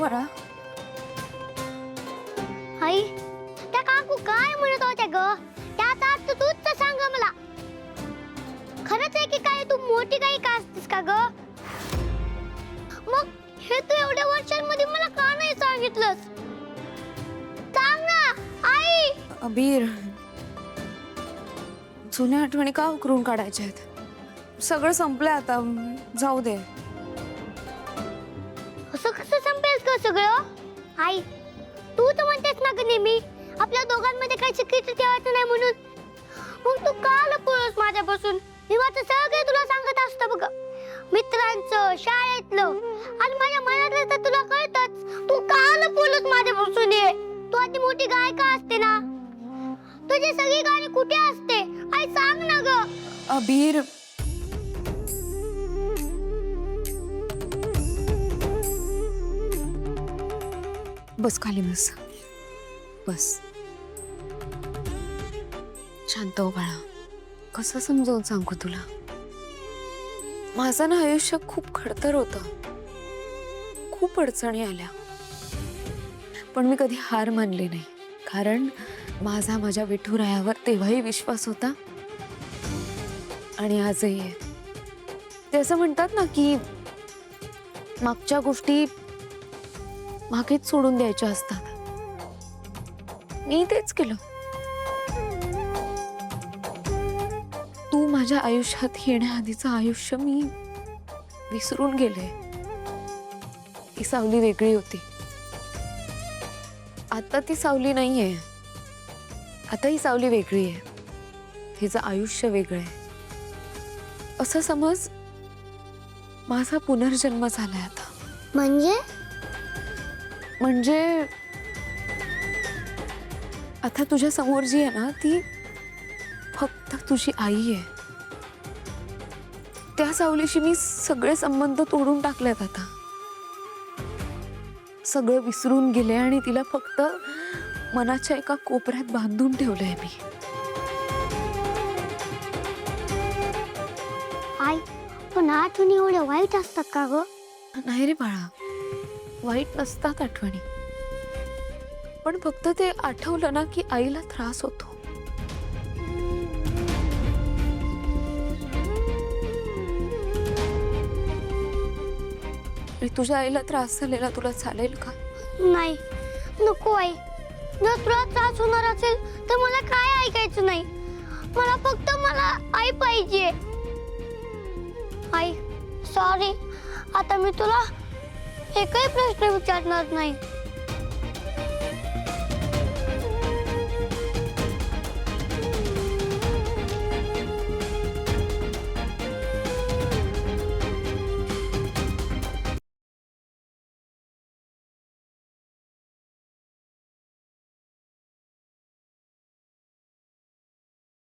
बाळा? आई, त्या काकू काय म्हणत होत्या ग? त्याचा अर्थ तूच तर सांग मला. खरंच आहे की काय तू मोठी काही का असतेस का ग? मग हे तू एवढ्या वर्षांमध्ये मला का नाही सांगितलंस? सांग ना आई. अबीर, जुन्या आठवणी का उकरून काढायच्या आहेत? सगळं संपलंय आता, जाऊ दे. असं कसं संपेल का सगळं? आई, तू तर म्हणतेस ना ग नेहमी आपल्या दोघांमध्ये काही सिक्रेट ठेवायचं नाही म्हणून. मग तू का लपवलंस माझ्यापासून? मी माझं सगळं तुला सांगत असतं बघ, मित्रांचं, शाळेतलं आणि माझ्या मनातलं तर तुला कळतच. तू का लपवलंस माझ्यापासून? तू आधी मोठी गायिका असते ना, तुझी सगळी गाणी कुठे असते? आई सांग ना ग. अबीर, बस खाली बस. बस, शांत हो बाळा. कसं समजावून सांगू तुला? माझं ना आयुष्य खूप खडतर होतं, खूप अडचणी आल्या, पण मी कधी हार मानली नाही. कारण माझा माझ्या विठुरायावर तेव्हाही विश्वास होता आणि आजही आहे. ते असं म्हणतात ना की मागच्या गोष्टी मागेच सोडून द्यायच्या असतात. मी तेच केलं. तू माझ्या आयुष्यात येण्याआधीचं आयुष्य मी विसरून गेले. ती सावली वेगळी होती. आता ती सावली नाहीये. आता ही सावली वेगळी आहे. तिचं आयुष्य वेगळं आहे. असं समज, माझा पुनर्जन्म झालाय आता. म्हणजे आता तुझ्या समोर जी आहे ना, ती फक्त तुझी आई आहे. त्या सावलीशी मी सगळे संबंध तोडून टाकलेत आता. सगळं विसरून गेले आणि तिला फक्त मनाच्या एका कोपऱ्यात बांधून ठेवलंय मी. आई, पण आठवणी एवढ्या वाईट असतात का ग? नाही रे बाळा, वाईट नसतात आठवणी. पण फक्त ते आठवलं ना की आईला त्रास होतो. तुझ्या आईला त्रास झालेला तुला चालेल का? नाही, नको आई. जर तुला त्रास होणार असेल तर मला काय ऐकायचं नाही. मला फक्त मला आई पाहिजे. आई, सॉरी. आता मी तुला एकही प्रश्न विचारणार नाही.